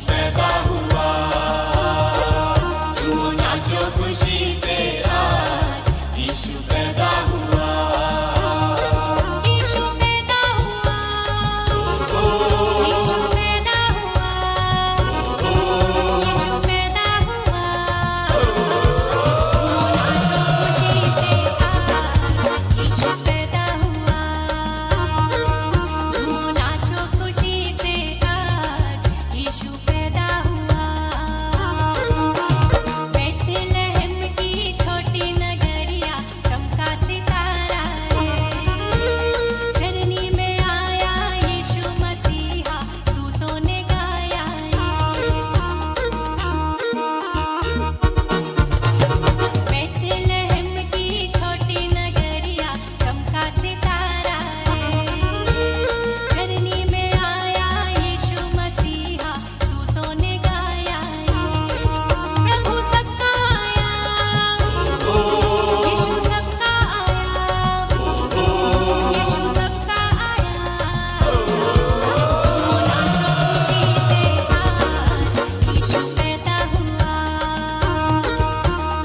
पैदा हुआ। झूमो नाचो खुशी से आज यीशु पैदा हुआ। यीशु पैदा हुआ। यीशु पैदा हुआ। यीशु पैदा हुआ। झूमो नाचो खुशी से आज यीशु पैदा हुआ। बैतलहम की छोटी नगरिया चमका सितारा है। चरनी में आया यीशु मसीहा दूतों ने गाया बैतलहम की छोटी नगरिया चमका सितारा है। चरनी में आया यीशु मसीहा दूतों ने गाया प्रभु सबका आया। यीशु सबका आया। यीशु सबका आया।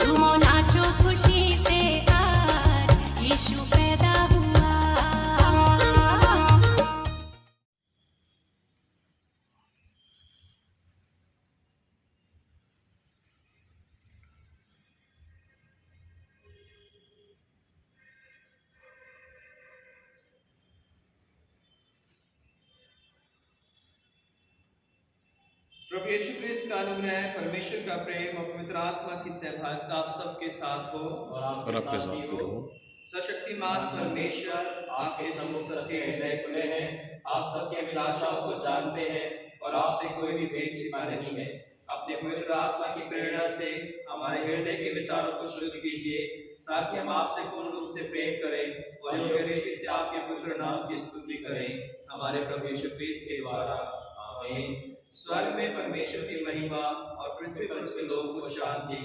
झूमो नाचो खुशी से आज यीशु पैदा हुआ। प्रभु यीशु क्रिस्त का अनुग्रह, परमेश्वर का प्रेम और पवित्र आत्मा की सहभागिता आप सबके साथ हो और आपके साथ भी हो। सशक्तिमान परमेश्वर आपके सम्मुख सबके हृदय खुले हैं, आप सबकी अभिलाषाओं को जानते हैं और आपसे कोई भी भेद छिपा नहीं है। अपने पवित्र आत्मा की प्रेरणा से हमारे हृदय के विचारों को शुद्ध कीजिए ताकि हम आपसे पूर्ण रूप से प्रेम करें और योग्य रीति से आपके पवित्र नाम की स्तुति करें हमारे प्रभु यीशु क्रिस्त के द्वारा। आमीन। स्वर्ग में परमेश्वर की महिमा और पृथ्वी पर उसके लोगों को शांति।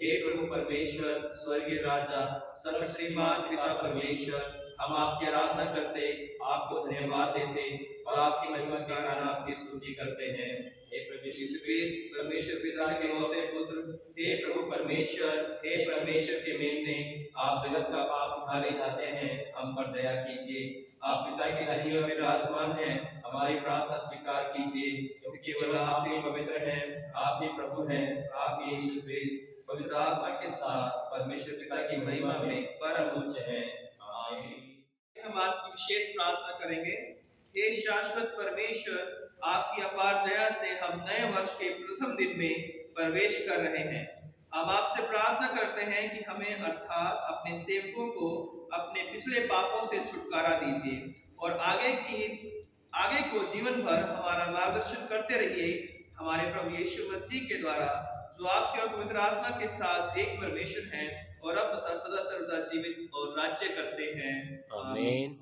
हे प्रभु परमेश्वर, स्वर्गीय राजा, सशक्तिमान पिता परमेश्वर, हम आपकी आराधना करते, आपको धन्यवाद देते और आपकी महिमा के कारण आपकी स्तुति करते हैं। हे प्रभु यीशु क्रिस्त, परमेश्वर पिता के इकलौते पुत्र, हे प्रभु परमेश्वर, हे परमेश्वर के मेमने, आप जगत का पाप उठाने जाते हैं, हम पर दया कीजिए। आप पिता के दाहिनी ओर विराजमान हैं, हमारी प्रार्थना स्वीकार कीजिए, क्योंकि केवल आप ही पवित्र हैं, आप ही प्रभु हैं, आप ही यीशु क्रिस्त पवित्र आत्मा के साथ परमेश्वर पिता की महिमा में परम उच्च हैं। आमीन। हम आज की विशेष प्रार्थना करेंगे। हे शाश्वत परमेश्वर, आपकी अपार दया से हम नए वर्ष के प्रथम दिन में प्रवेश कर रहे हैं। हम आपसे प्रार्थना करते हैं कि हमें अर्थात अपने सेवकों को अपने पिछले पापों से छुटकारा दीजिए और आगे को जीवन भर हमारा मार्गदर्शन करते रहिए हमारे प्रभु यीशु मसीह के द्वारा, जो आपके और पवित्र आत्मा के साथ एक परमेश्वर हैं और अब तथा सदा सर्वदा जीवित और राज्य करते हैं। आमीन।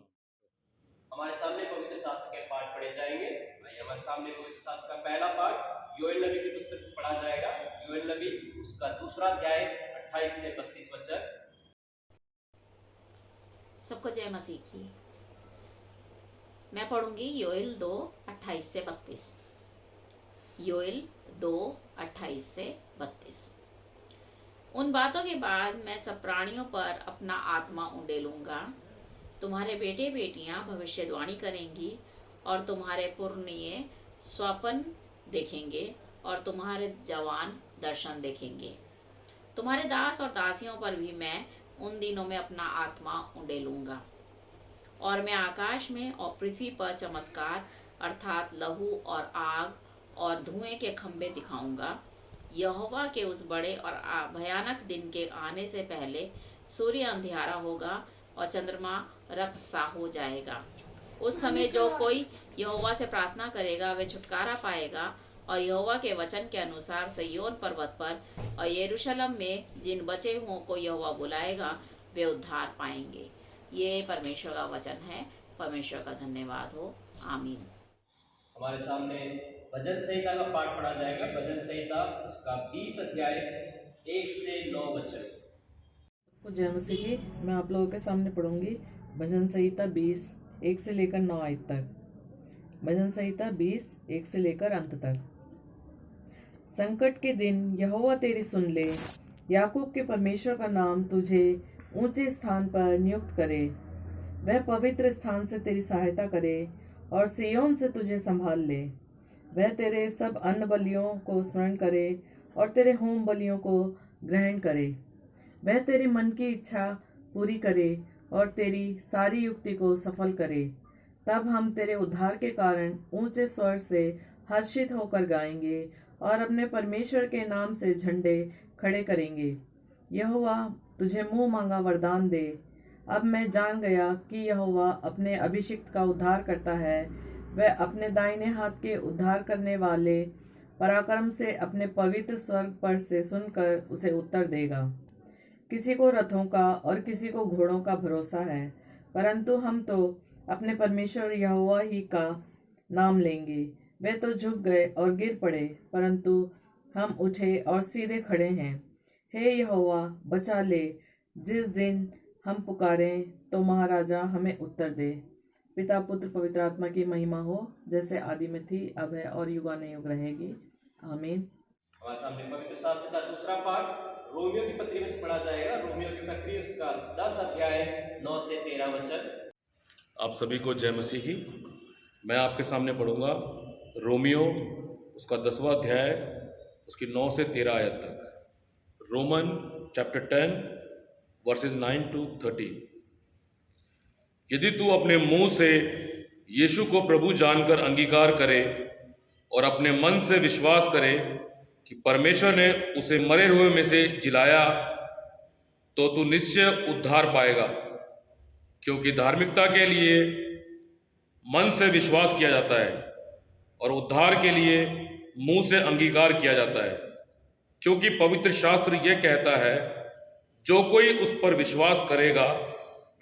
हमारे सामने पवित्र शास्त्र के पाठ पढ़े जाएंगे। आइए हमारे सामने पवित्र शास्त्र का पहला पाठ योएल नबी की पुस्तक से पढ़ा जाएगा। योएल नबी उसका दूसरा अध्याय 28 से 32 वचन। सबको जय मसीह की। मैं पढ़ूंगी योएल 2:28 से 32। योएल 2:28 से 32। उन बातों के बाद मैं सब प्राणियों पर अपना आत्मा उंडेलूंगा। तुम्हारे बेटे बेटियां भविष्यवाणी करेंगी और तुम्हारे पुरनिये स्वप्न देखेंगे और तुम्हारे जवान दर्शन देखेंगे। तुम्हारे दास और दासियों पर भी मैं उन दिनों में अपना आत्मा उंडेलूंगा और मैं आकाश में और पृथ्वी पर चमत्कार अर्थात लहू और आग और धुएं के खंभे दिखाऊंगा। यहोवा के उस बड़े और भयानक दिन के आने से पहले सूर्य अंधियारा होगा और चंद्रमा रक्त सा हो जाएगा। उस समय जो कोई यहोवा से प्रार्थना करेगा वे छुटकारा पाएगा और यहोवा के वचन के अनुसार सिय्योन पर्वत पर और यरूशलेम में जिन बचे हुओं को यहोवा बुलाएगा वे उद्धार पाएंगे। ये परमेश्वर का वचन है। परमेश्वर का धन्यवाद हो। आमीन। हमारे सामने भजन संहिता का पाठ पढ़ा जाएगा। भजन संहिता उसका 20 अध्याय 1 से 9 वचन। जय मसीह की। मैं आप लोगों के सामने पढ़ूंगी भजन संहिता 20 1 से लेकर 9 आयत तक। भजन संहिता 20 1 से लेकर अंत तक। संकट के दिन यहोवा तेरी सुन ले। याकूब के परमेश्वर का नाम तुझे ऊंचे स्थान पर नियुक्त करे। वह पवित्र स्थान से तेरी सहायता करे और सिय्योन से तुझे संभाल ले। वह तेरे सब अन्न बलियों को स्मरण करे और तेरे होम बलियों को ग्रहण करे। वह तेरे मन की इच्छा पूरी करे और तेरी सारी युक्ति को सफल करे। तब हम तेरे उद्धार के कारण ऊंचे स्वर से हर्षित होकर गाएंगे और अपने परमेश्वर के नाम से झंडे खड़े करेंगे। यहोवा तुझे मुंह मांगा वरदान दे। अब मैं जान गया कि यहोवा अपने अभिषिक्त का उद्धार करता है। वह अपने दाहिने हाथ के उद्धार करने वाले पराक्रम से अपने पवित्र स्वर्ग पर से सुनकर उसे उत्तर देगा। किसी को रथों का और किसी को घोड़ों का भरोसा है, परंतु हम तो अपने परमेश्वर यहोवा ही का नाम लेंगे। वे तो झुक गए और गिर पड़े, परंतु हम उठे और सीधे खड़े हैं। हे यहोवा बचा ले। जिस दिन हम पुकारें तो महाराजा हमें उत्तर दे। पिता पुत्र पवित्र आत्मा की महिमा हो, जैसे आदि में थी, अब है और युगानुयुग रहेगी। आमीन। हमारे सामने पवित्र शास्त्र का दूसरा पाठ रोमियो की पत्री में से पढ़ा जाएगा। रोमियो की पत्री उसका 10 अध्याय 9 से 13 वचन। आप सभी को जय मसीह की। मैं आपके सामने पढ़ूंगा रोमियो उसका 10वां अध्याय उसकी 9 से 13 आयत तक। Roman chapter 10 versus 9 to 13। यदि तू अपने मुंह से यीशु को प्रभु जानकर अंगीकार करे और अपने मन से विश्वास करे कि परमेश्वर ने उसे मरे हुए में से जिलाया, तो तू निश्चय उद्धार पाएगा। क्योंकि धार्मिकता के लिए मन से विश्वास किया जाता है और उद्धार के लिए मुंह से अंगीकार किया जाता है। क्योंकि पवित्र शास्त्र यह कहता है, जो कोई उस पर विश्वास करेगा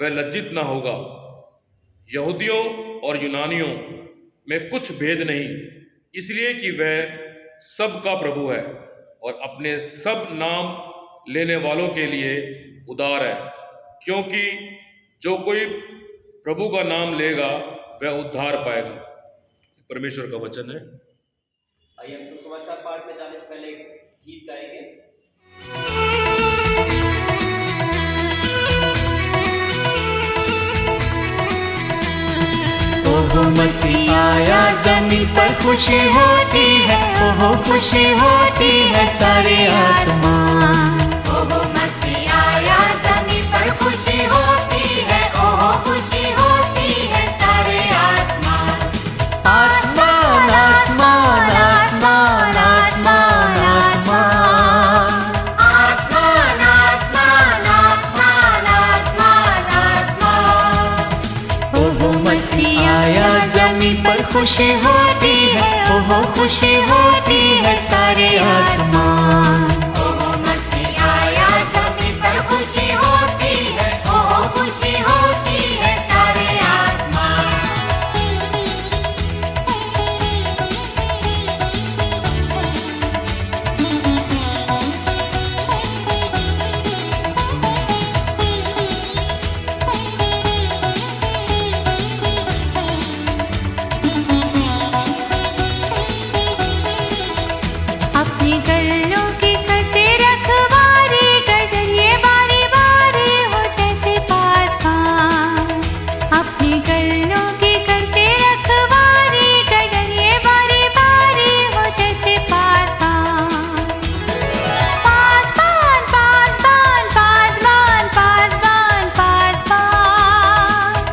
वह लज्जित ना होगा। यहूदियों और यूनानियों में कुछ भेद नहीं, इसलिए कि वह सबका प्रभु है और अपने सब नाम लेने वालों के लिए उदार है। क्योंकि जो कोई प्रभु का नाम लेगा वह उद्धार पाएगा। परमेश्वर का वचन है। आइए हम सुसमाचार पाठ में जाने से पहले एक गीत गाएंगे। ओहो मसीह आया जमीन पर, खुशी होती है, ओहो खुशी होती है सारे आसमान। ओहो मसीह आया जमीन पर, खुशी होती है, ओहो खुशी होती है सारे आसमान। आसमान आसमान आसमान आसमान आसमान आसमान आसमान आसमान आसमान आसमान। ओहो मसीह आया जमीन पर, खुशी होती है, ओहो खुशी होती है सारे आसमान। ओहो मसीह आया जमीन पर, खुशी होती है, ओहो खुशी होती है सारे आसमान। अपनी गल्लों की करते रखवारी, गडरिए बारी बारी हो जैसे पासबान। अपनी गल्लों की करते रखवारी, गडरिए बारी बारी हो जैसे पासबान। पासबान पासबान पासबान पासबान पासबान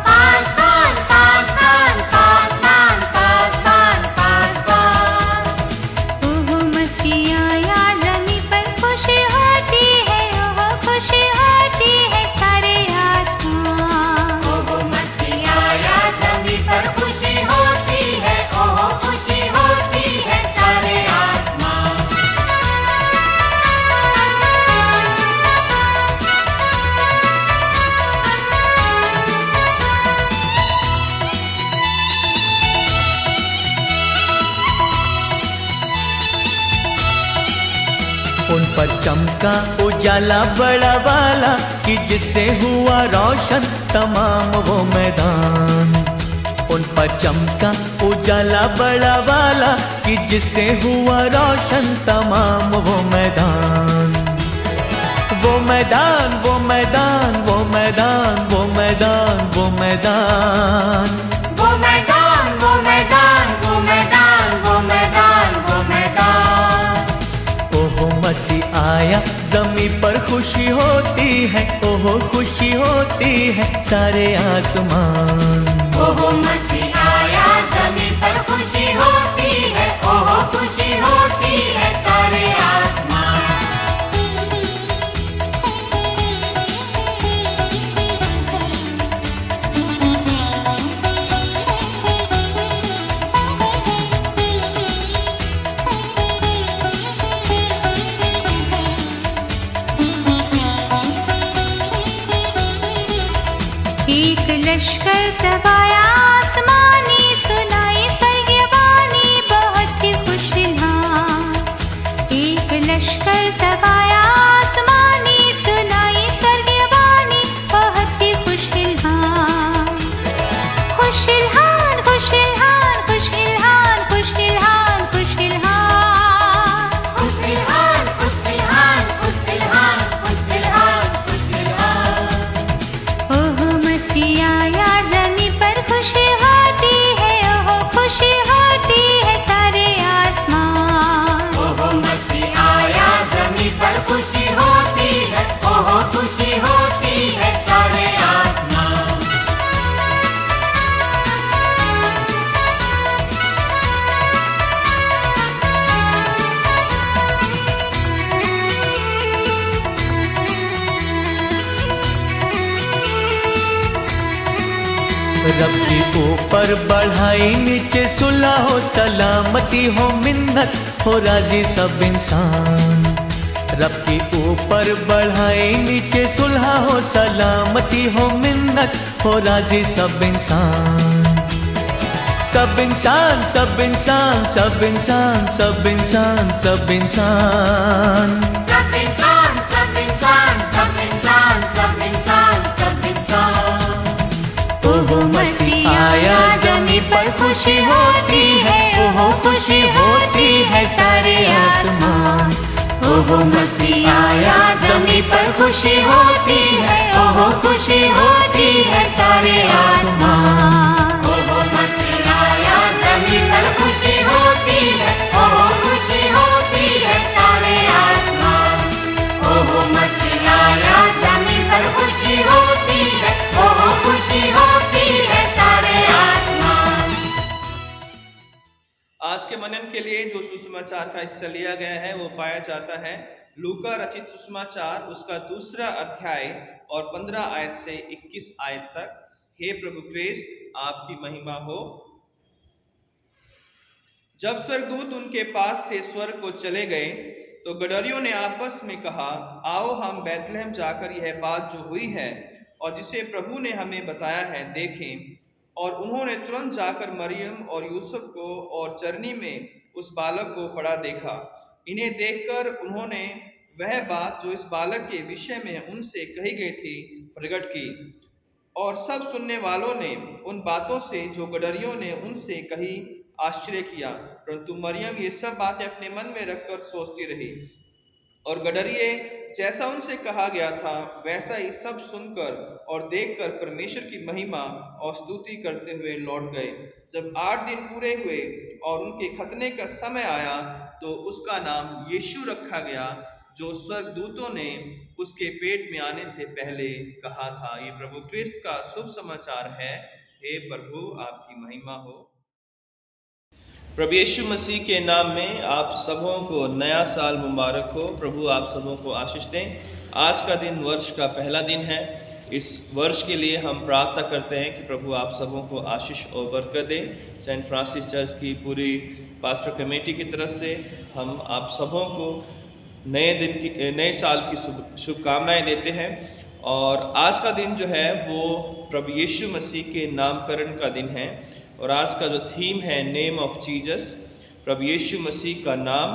पासबान पासबान पासबान पासबान पासबान। ओहो मसीह आया जमीन पर, खुशी होती है, ओहो खुशी होती है सारे आसमान। ओहो मसीह आया जमीन पर, खुशी होती है, ओहो खुशी होती है सारे आसमान। उन पर चमका उजाला बड़ा वाला, कि जिससे हुआ रोशन तमाम वो मैदान। उन पर चमका उजाला बड़ा वाला कि जिससे हुआ रोशन तमाम वो मैदान, वो मैदान, वो मैदान, वो मैदान, वो मैदान, वो मैदान, वो मैदान, वो मैदान, वो मैदान, वो मैदान, वो मैदान। ओहो मसीह आया जमी पर खुशी होती है, ओहो खुशी होती है सारे आसमान। ओहो मसीह आया ज़मीन पर खुशी होती है, ओहो खुशी होती है सारे आसमान। एक लश्कर तब आया आसमानी, सुनाई स्वर्गीय वाणी बहुत ही खुशहाल। एक लश्कर तब आया आसमानी, सुनाई स्वर्गीय वाणी बहुत ही खुशहाल। खुशहाल, खुशहाल, खुशहाल, खुशहाल, खुशहाल, खुशहाल, खुशहाल, खुशहाल, खुशहाल, खुशहाल। ओह मसीह आया ज़मीं पर खुशी होती है, ओह खुशी होती है सारे आसमान। ओहो मसीह आया ज़मीन पर खुशी होती है, ओहो खुशी होती है सारे आसमान। रब की ऊपर बढ़ाई नीचे सुलह हो, सलामती हो मिन्नत हो राजी सब इंसान। रब की ऊपर बढ़ाई नीचे सुलह हो, सलामती हो मिन्नत हो राजी सब इंसान। सब इंसान, सब इंसान, सब इंसान, सब इंसान, सब इंसान, सब इंसान, सब इंसान, सब इंसान, सब इंसान, सब इंसान। ओहो मसीह आया ज़मीं पर खुशी होती है, ओहो खुशी होती है सारे आसमान। ओहो मसीह आया ज़मीं पर खुशी होती है, ओहो खुशी होती है सारे आसमान। ओहो मसीह आया ज़मीन पर खुशी होती है, ओहो खुशी होती है सारे आसमान। ओहो मसीह आया ज़मीन पर खुशी होती है, ओहो खुशी होती है सारे आसमान। आज के मनन के लिए जो सुसमाचार का हिस्सा लिया गया है वो पाया जाता है लूका रचित सुसमाचार उसका 2 अध्याय और 15 आयत से 21 आयत तक। हे प्रभु क्रिस्त आपकी महिमा हो। जब स्वर्गदूत उनके पास से स्वर्ग को चले गए तो गडरियों ने आपस में कहा, आओ हम बैतलहम जाकर यह बात जो हुई है और जिसे प्रभु ने हमें बताया है देखें। और उन्होंने तुरंत जाकर मरियम और यूसुफ को और चरनी में उस बालक को पड़ा देखा। इन्हें देखकर उन्होंने वह बात जो इस बालक के विषय में उनसे कही गई थी प्रकट की। और सब सुनने वालों ने उन बातों से जो गडरियों ने उनसे कही आश्चर्य किया, परंतु मरियम ये सब बातें अपने मन में रखकर सोचती रही। और गडरिये जैसा उनसे कहा गया था वैसा ही सब सुनकर और देखकर परमेश्वर की महिमा और स्तुति करते हुए लौट गए। जब 8 दिन पूरे हुए और उनके खतने का समय आया तो उसका नाम यीशु रखा गया, जो स्वर्गदूतों ने उसके पेट में आने से पहले कहा था। ये प्रभु क्रिस्त का शुभ समाचार है। हे प्रभु आपकी महिमा हो। प्रभु यीशु मसीह के नाम में आप सबों को नया साल मुबारक हो। प्रभु आप सबों को आशीष दें। आज का दिन वर्ष का पहला दिन है। इस वर्ष के लिए हम प्रार्थना करते हैं कि प्रभु आप सबों को आशीष और बरकत दें। सेंट फ्रांसिस चर्च की पूरी पास्टर कमेटी की तरफ से हम आप सबों को नए साल की शुभकामनाएं देते हैं। और आज का दिन जो है वो प्रभु यीशु मसीह के नामकरण का दिन है। और आज का जो थीम है नेम ऑफ जीसस, प्रभु यीशु मसीह का नाम।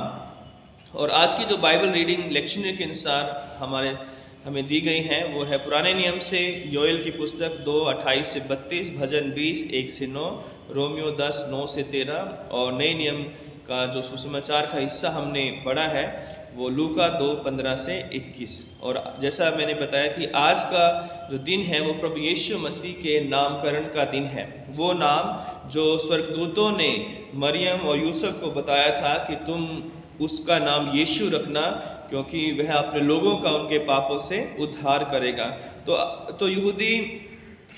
और आज की जो बाइबल रीडिंग लेक्शनरी के अनुसार हमारे हमें दी गई हैं वो है पुराने नियम से योएल की पुस्तक 2:28 से 32, भजन 20 1 से 9, रोमियो 10 9 से 13 और नए नियम का जो सुसमाचार का हिस्सा हमने पढ़ा है वो लूका 2:15 से 21। और जैसा मैंने बताया कि आज का जो दिन है वो प्रभु यीशु मसीह के नामकरण का दिन है। वो नाम जो स्वर्गदूतों ने मरियम और यूसुफ को बताया था कि तुम उसका नाम यीशु रखना, क्योंकि वह अपने लोगों का उनके पापों से उद्धार करेगा। तो यहूदी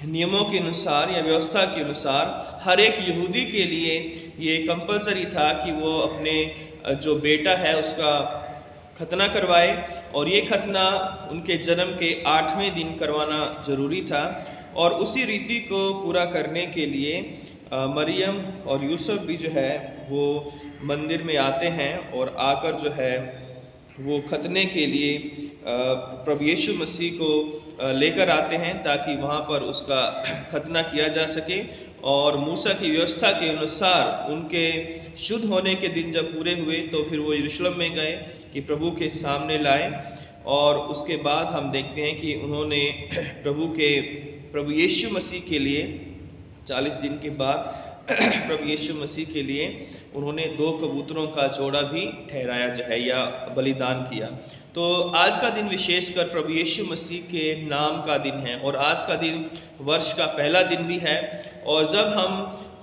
नियमों के अनुसार या व्यवस्था के अनुसार हर एक यहूदी के लिए ये कंपलसरी था कि वो अपने जो बेटा है उसका खतना करवाए, और ये खतना उनके जन्म के 8वें दिन करवाना ज़रूरी था। और उसी रीति को पूरा करने के लिए मरियम और यूसुफ भी जो है वो मंदिर में आते हैं और आकर जो है वो खतने के लिए प्रभु यीशु मसीह को लेकर आते हैं ताकि वहाँ पर उसका खतना किया जा सके। और मूसा की व्यवस्था के अनुसार उनके शुद्ध होने के दिन जब पूरे हुए तो फिर वो यरूशलेम में गए कि प्रभु के सामने लाए। और उसके बाद हम देखते हैं कि उन्होंने प्रभु यीशु मसीह के लिए 40 दिन के बाद प्रभु यीशु मसीह के लिए उन्होंने 2 कबूतरों का जोड़ा भी ठहराया जो है या बलिदान किया। तो आज का दिन विशेषकर प्रभु यीशु मसीह के नाम का दिन है और आज का दिन वर्ष का पहला दिन भी है। और जब हम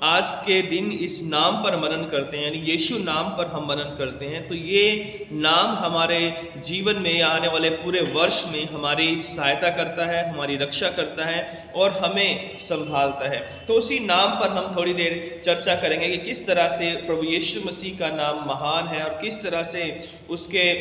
आज के दिन इस नाम पर मनन करते हैं, यानी यीशु नाम पर हम मनन करते हैं, तो ये नाम हमारे जीवन में या आने वाले पूरे वर्ष में हमारी सहायता करता है, हमारी रक्षा करता है और हमें संभालता है। तो उसी नाम पर हम थोड़ी देर चर्चा करेंगे कि किस तरह से प्रभु यीशु मसीह का नाम महान है और किस तरह से उसके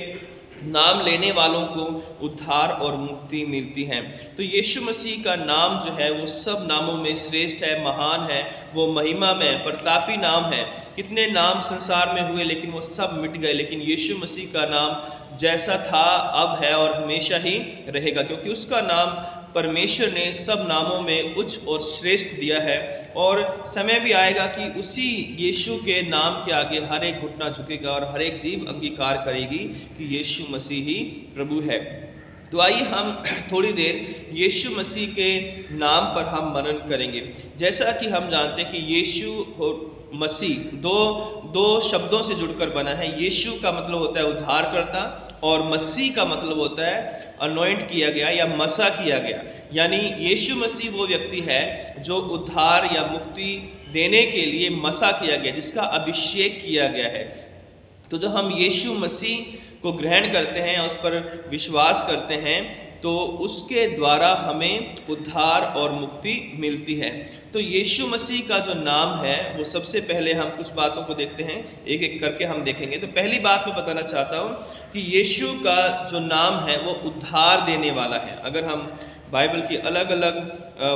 नाम लेने वालों को उद्धार और मुक्ति मिलती है। तो यीशु मसीह का नाम जो है वो सब नामों में श्रेष्ठ है, महान है, वो महिमा में प्रतापी नाम है। कितने नाम संसार में हुए लेकिन वो सब मिट गए, लेकिन यीशु मसीह का नाम जैसा था अब है और हमेशा ही रहेगा, क्योंकि उसका नाम परमेश्वर ने सब नामों में उच्च और श्रेष्ठ दिया है। और समय भी आएगा कि उसी यीशु के नाम के आगे हर एक घुटना झुकेगा और हर एक जीभ अंगीकार करेगी कि यीशु मसीह ही प्रभु है। तो आइए हम थोड़ी देर यीशु मसीह के नाम पर हम मनन करेंगे। जैसा कि हम जानते हैं कि यीशु और मसीह दो शब्दों से जुड़कर बना है। यीशु का मतलब होता है उद्धारकर्ता और मसीह का मतलब होता है अनॉइंट किया गया या मसा किया गया। यानी यीशु मसीह वो व्यक्ति है जो उद्धार या मुक्ति देने के लिए मसा किया गया, जिसका अभिषेक किया गया है। तो जब हम यीशु मसीह को ग्रहण करते हैं, उस पर विश्वास करते हैं, तो उसके द्वारा हमें उद्धार और मुक्ति मिलती है। तो यीशु मसीह का जो नाम है वो सबसे पहले हम कुछ बातों को देखते हैं, एक एक करके हम देखेंगे। तो पहली बात मैं बताना चाहता हूँ कि यीशु का जो नाम है वो उद्धार देने वाला है। अगर हम बाइबल की अलग अलग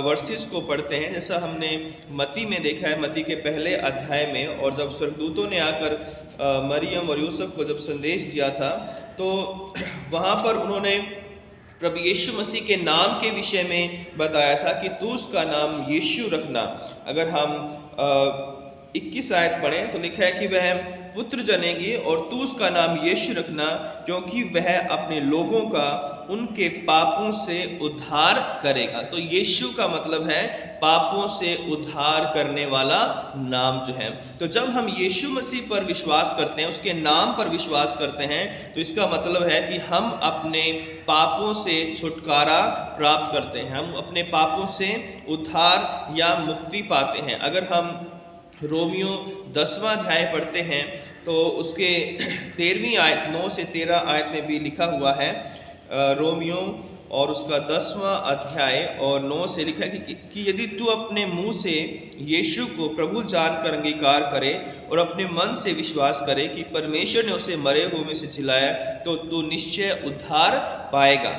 वर्सेस को पढ़ते हैं, जैसा हमने मत्ती में देखा है, मत्ती के पहले अध्याय में, और जब स्वर्गदूतों ने आकर मरियम और यूसुफ को जब संदेश दिया था तो वहाँ पर उन्होंने प्रभु यीशु मसीह के नाम के विषय में बताया था कि तू उसका नाम यीशु रखना। अगर हम 21 आयत पढ़ें तो लिखा है कि वह पुत्र जनेगी और तू उसका नाम यीशु रखना, क्योंकि वह अपने लोगों का उनके पापों से उद्धार करेगा। तो यीशु का मतलब है पापों से उद्धार करने वाला नाम जो है। तो जब हम यीशु मसीह पर विश्वास करते हैं, उसके नाम पर विश्वास करते हैं, तो इसका मतलब है कि हम अपने पापों से छुटकारा प्राप्त करते हैं, हम अपने पापों से उद्धार या मुक्ति पाते हैं। अगर हम रोमियो 10वां अध्याय पढ़ते हैं तो उसके 13वीं आयत 9 से 13 आयत में भी लिखा हुआ है, रोमियो और उसका 10वां अध्याय और 9 से लिखा है कि यदि तू अपने मुंह से यीशु को प्रभु जानकर अंगीकार करे और अपने मन से विश्वास करे कि परमेश्वर ने उसे मरे हुए में से जिलाया, तो तू निश्चय उद्धार पाएगा।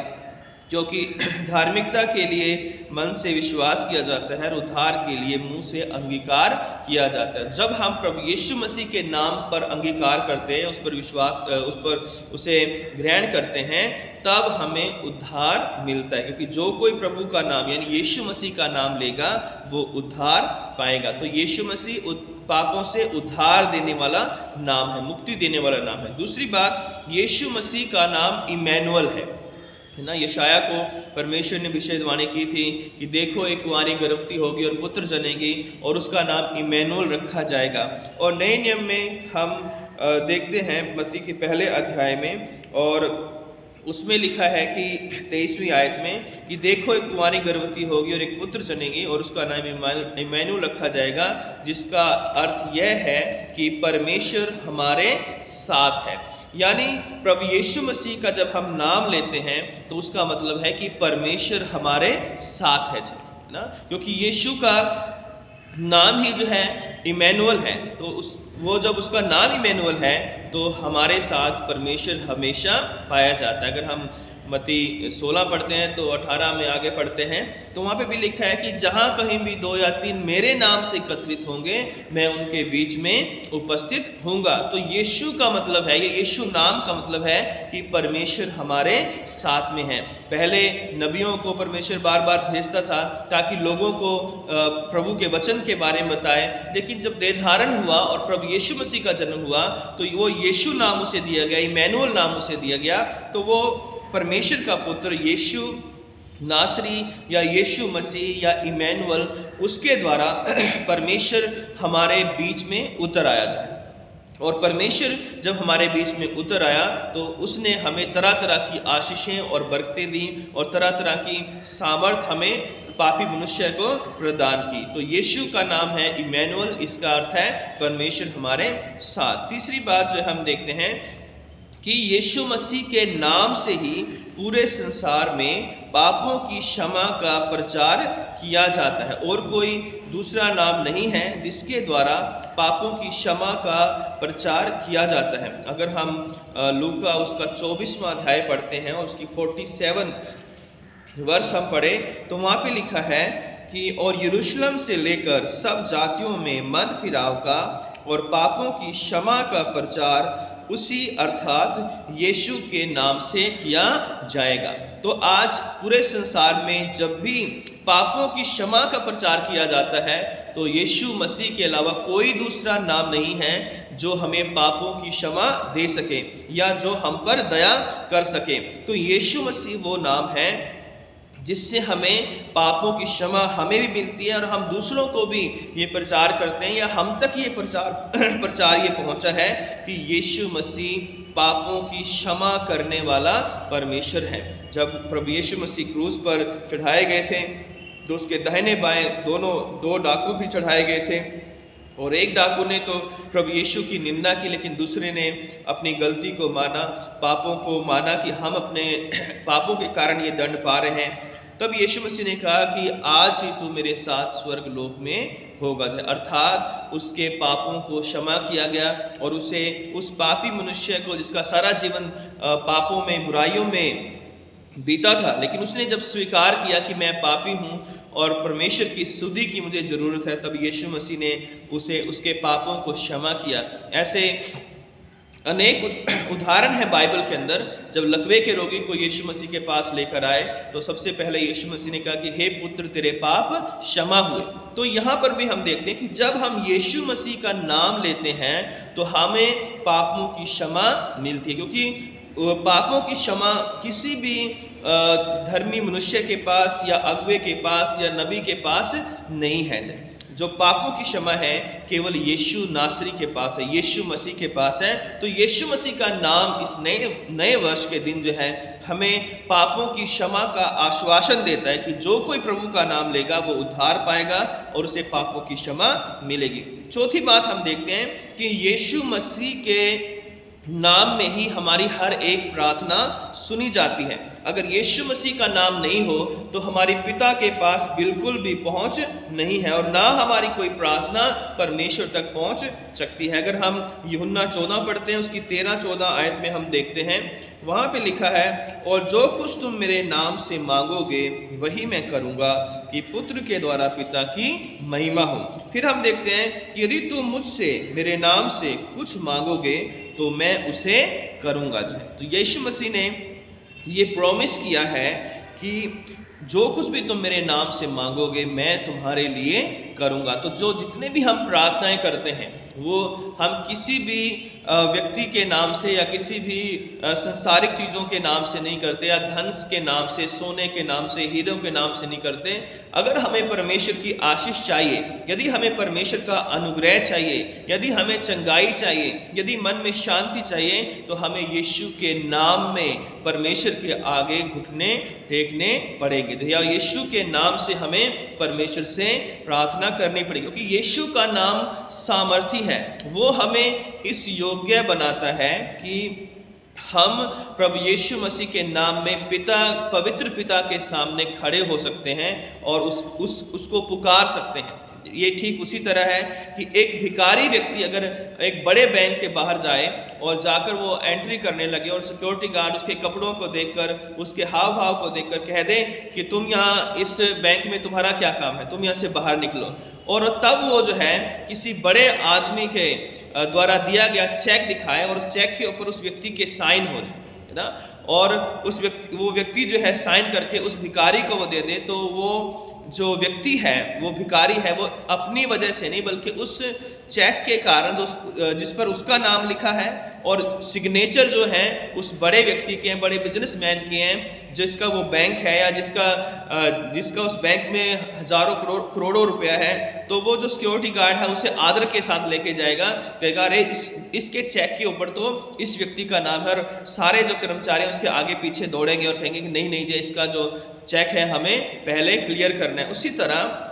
क्योंकि धार्मिकता के लिए मन से विश्वास किया जाता है और उद्धार के लिए मुंह से अंगीकार किया जाता है। जब हम प्रभु यीशु मसीह के नाम पर अंगीकार करते हैं, उस पर विश्वास उसे ग्रहण करते हैं, तब हमें उद्धार मिलता है। क्योंकि जो कोई प्रभु का नाम यानी यीशु मसीह का नाम लेगा वो उद्धार पाएगा। तो यीशु मसीह पापों से उद्धार देने वाला नाम है, मुक्ति देने वाला नाम है। दूसरी बात, यीशु मसीह का नाम इमैनुअल है। है ना। यशाया को परमेश्वर ने भविष्यवाणी की थी कि देखो एक कुंवारी गर्भवती होगी और पुत्र जनेगी और उसका नाम इमैनुअल रखा जाएगा। और नए नियम में हम देखते हैं मत्ती के पहले अध्याय में, और उसमें लिखा है कि 23वीं आयत में कि देखो एक कुंवारी गर्भवती होगी और एक पुत्र जनेगी और उसका नाम इमैनुअल रखा जाएगा, जिसका अर्थ यह है कि परमेश्वर हमारे साथ है। यानी प्रभु यीशु मसीह का जब हम नाम लेते हैं तो उसका मतलब है कि परमेश्वर हमारे साथ है ना, क्योंकि यीशु का नाम ही जो है इमैनुअल है। तो वो जब उसका नाम इमैनुअल है तो हमारे साथ परमेश्वर हमेशा पाया जाता है। अगर हम मत्ती 16 पढ़ते हैं तो 18 में आगे पढ़ते हैं तो वहाँ पे भी लिखा है कि जहाँ कहीं भी 2 या 3 मेरे नाम से एकत्रित होंगे मैं उनके बीच में उपस्थित होऊंगा। तो यीशु का मतलब है, ये यीशु नाम का मतलब है कि परमेश्वर हमारे साथ में है। पहले नबियों को परमेश्वर बार बार भेजता था ताकि लोगों को प्रभु के वचन के बारे में बताए, लेकिन जब देह धारण हुआ और प्रभु यीशु मसीह का जन्म हुआ तो वो यीशु नाम उसे दिया गया, इमैनुअल नाम उसे दिया गया। तो वो परमेश्वर का पुत्र यीशु नासरी या यीशु मसीह या इमैनुअल, उसके द्वारा परमेश्वर हमारे बीच में उतर आया जाए। और परमेश्वर जब हमारे बीच में उतर आया तो उसने हमें तरह तरह की आशीषें और बरकतें दी और तरह तरह की सामर्थ हमें पापी मनुष्य को प्रदान की। तो यीशु का नाम है इमैनुअल, इसका अर्थ है परमेश्वर हमारे साथ। तीसरी बात जो हम देखते हैं कि यीशु मसीह के नाम से ही पूरे संसार में पापों की क्षमा का प्रचार किया जाता है, और कोई दूसरा नाम नहीं है जिसके द्वारा पापों की क्षमा का प्रचार किया जाता है। अगर हम लूका उसका 24वां अध्याय पढ़ते हैं और उसकी 47 वर्ष हम पढ़े तो वहाँ पे लिखा है कि और यरूशलेम से लेकर सब जातियों में मन फिराव का और पापों की क्षमा का प्रचार उसी अर्थात यीशु के नाम से किया जाएगा। तो आज पूरे संसार में जब भी पापों की क्षमा का प्रचार किया जाता है तो यीशु मसीह के अलावा कोई दूसरा नाम नहीं है जो हमें पापों की क्षमा दे सके या जो हम पर दया कर सके। तो यीशु मसीह वो नाम है जिससे हमें पापों की क्षमा हमें भी मिलती है और हम दूसरों को भी ये प्रचार करते हैं, या हम तक ये प्रचार ये पहुंचा है कि यीशु मसीह पापों की क्षमा करने वाला परमेश्वर है। जब प्रभु यीशु मसीह क्रूस पर चढ़ाए गए थे तो उसके दाहिने बाएं दो डाकू भी चढ़ाए गए थे, और एक डाकू ने तो प्रभु यीशु की निंदा की, लेकिन दूसरे ने अपनी गलती को माना, पापों को माना कि हम अपने पापों के कारण ये दंड पा रहे हैं। तब यीशु मसीह ने कहा कि आज ही तू मेरे साथ स्वर्ग लोक में होगा, अर्थात उसके पापों को क्षमा किया गया और उसे उस पापी मनुष्य को जिसका सारा जीवन पापों में बुराइयों में बीता था, लेकिन उसने जब स्वीकार किया कि मैं पापी हूँ और परमेश्वर की स्तुति की मुझे ज़रूरत है, तब यीशु मसीह ने उसे उसके पापों को क्षमा किया। ऐसे अनेक उदाहरण है बाइबल के अंदर। जब लकवे के रोगी को यीशु मसीह के पास लेकर आए तो सबसे पहले यीशु मसीह ने कहा कि हे पुत्र तेरे पाप क्षमा हुए। तो यहाँ पर भी हम देखते हैं कि जब हम यीशु मसीह का नाम लेते हैं तो हमें पापों की क्षमा मिलती है, क्योंकि पापों की क्षमा किसी भी धर्मी मनुष्य के पास या अगुवे के पास या नबी के पास नहीं है। जो पापों की क्षमा है केवल यीशु नासरी के पास है, यीशु मसीह के पास है। तो यीशु मसीह का नाम इस नए वर्ष के दिन जो है हमें पापों की क्षमा का आश्वासन देता है कि जो कोई प्रभु का नाम लेगा वो उद्धार पाएगा और उसे पापों की क्षमा मिलेगी। चौथी बात हम देखते हैं कि यीशु मसीह के नाम में ही हमारी हर एक प्रार्थना सुनी जाती है। अगर यीशु मसीह का नाम नहीं हो तो हमारी पिता के पास बिल्कुल भी पहुंच नहीं है और ना हमारी कोई प्रार्थना परमेश्वर तक पहुंच सकती है। अगर हम यूहन्ना 14 पढ़ते हैं उसकी 13-14 आयत में हम देखते हैं, वहाँ पे लिखा है और जो कुछ तुम मेरे नाम से मांगोगे वही मैं करूँगा कि पुत्र के द्वारा पिता की महिमा हो। फिर हम देखते हैं कि यदि तुम मुझसे मेरे नाम से कुछ मांगोगे तो मैं उसे करूँगा। तो यीशु मसीह ने ये प्रॉमिस किया है कि जो कुछ भी तुम मेरे नाम से मांगोगे मैं तुम्हारे लिए करूँगा। तो जो जितने भी हम प्रार्थनाएं करते हैं वो हम किसी भी व्यक्ति के नाम से या किसी भी संसारिक चीज़ों के नाम से नहीं करते, या धन के नाम से, सोने के नाम से, हीरों के नाम से नहीं करते। अगर हमें परमेश्वर की आशीष चाहिए, यदि हमें परमेश्वर का अनुग्रह चाहिए, यदि हमें चंगाई चाहिए, यदि मन में शांति चाहिए, तो हमें यीशु के नाम में परमेश्वर के आगे घुटने टेकने पड़ेंगे। तो या यीशु के नाम से हमें परमेश्वर से प्रार्थना करनी पड़ेगी, क्योंकि यीशु का नाम सामर्थी है। वो हमें इस योग्य बनाता है कि हम प्रभु यीशु मसीह के नाम में पवित्र पिता के सामने खड़े हो सकते हैं और उसको पुकार सकते हैं। ये ठीक उसी तरह है कि एक भिखारी व्यक्ति अगर एक बड़े बैंक के बाहर जाए और जाकर वो एंट्री करने लगे और सिक्योरिटी गार्ड उसके कपड़ों को देखकर, उसके हाव भाव को देखकर कह दे कि तुम यहाँ इस बैंक में तुम्हारा क्या काम है, तुम यहाँ से बाहर निकलो, और तब वो जो है किसी बड़े आदमी के द्वारा दिया गया चेक दिखाए और उस चेक के ऊपर उस व्यक्ति के साइन हो जाए, है ना, और वो व्यक्ति जो है साइन करके उस भिखारी को वो दे दे, तो वो जो व्यक्ति है, वो भिखारी है, वो अपनी वजह से नहीं बल्कि उस चेक के कारण जिस पर उसका नाम लिखा है और सिग्नेचर जो है उस बड़े व्यक्ति के हैं, बड़े बिजनेसमैन के हैं, जिसका वो बैंक है या जिसका उस बैंक में हजारों करोड़ों रुपया है, तो वो जो सिक्योरिटी गार्ड है उसे आदर के साथ लेके जाएगा, कहेगा अरे इसके चेक के ऊपर तो इस व्यक्ति का नाम है, और सारे जो कर्मचारी हैं उसके आगे पीछे दौड़ेंगे और कहेंगे कि नहीं जी, इसका जो चेक है हमें पहले क्लियर करना है। उसी तरह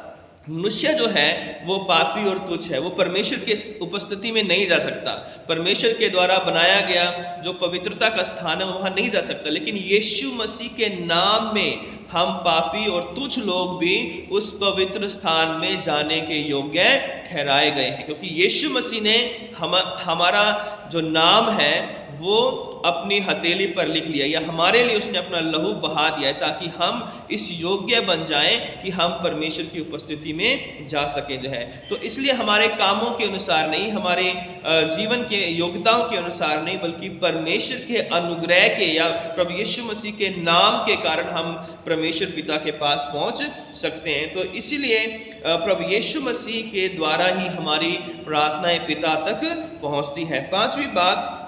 मनुष्य जो है वो पापी और तुच्छ है, वो परमेश्वर के उपस्थिति में नहीं जा सकता। परमेश्वर के द्वारा बनाया गया जो पवित्रता का स्थान है वहाँ नहीं जा सकता, लेकिन यीशु मसीह के नाम में हम पापी और तुच्छ लोग भी उस पवित्र स्थान में जाने के योग्य ठहराए गए हैं, क्योंकि यीशु मसीह ने हमारा जो नाम है वो अपनी हथेली पर लिख लिया, या हमारे लिए उसने अपना लहू बहा दिया है, ताकि हम इस योग्य बन जाएं कि हम परमेश्वर की उपस्थिति में जा सकें जो है। तो इसलिए हमारे कामों के अनुसार नहीं, हमारे जीवन के योग्यताओं के अनुसार नहीं, बल्कि परमेश्वर के अनुग्रह के या प्रभु यीशु मसीह के नाम के कारण हम परमेश्वर पिता के पास पहुंच सकते हैं। तो इसीलिए प्रभु यीशु मसीह के द्वारा ही हमारी प्रार्थनाएं पिता तक पहुंचती है। पांचवी बात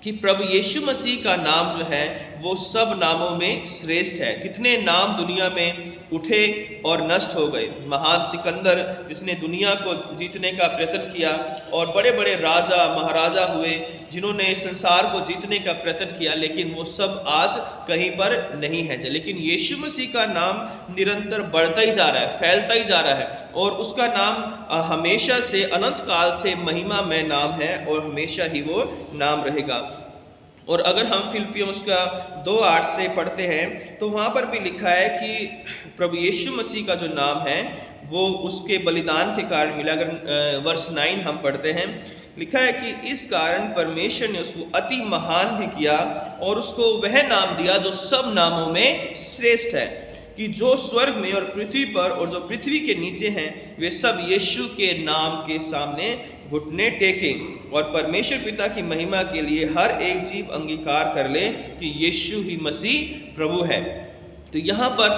कि प्रभु यीशु मसीह का नाम जो है वो सब नामों में श्रेष्ठ है। कितने नाम दुनिया में उठे और नष्ट हो गए। महान सिकंदर जिसने दुनिया को जीतने का प्रयत्न किया, और बड़े बड़े राजा महाराजा हुए जिन्होंने संसार को जीतने का प्रयत्न किया, लेकिन वो सब आज कहीं पर नहीं है। लेकिन यीशु मसीह का नाम निरंतर बढ़ता ही जा रहा है, फैलता ही जा रहा है, और उसका नाम हमेशा से अनंत काल से महिमा में नाम है और हमेशा ही वो नाम रहेगा। और अगर हम फिलिपियों उसका 2:8 से पढ़ते हैं तो वहाँ पर भी लिखा है कि प्रभु यीशु मसीह का जो नाम है वो उसके बलिदान के कारण मिला। अगर वर्ष 9 हम पढ़ते हैं, लिखा है कि इस कारण परमेश्वर ने उसको अति महान भी किया और उसको वह नाम दिया जो सब नामों में श्रेष्ठ है, कि जो स्वर्ग में और पृथ्वी पर और जो पृथ्वी के नीचे हैं वे सब यीशु के नाम के सामने घुटने टेकें, और परमेश्वर पिता की महिमा के लिए हर एक जीव अंगीकार कर ले कि यीशु ही मसीह प्रभु है। तो यहाँ पर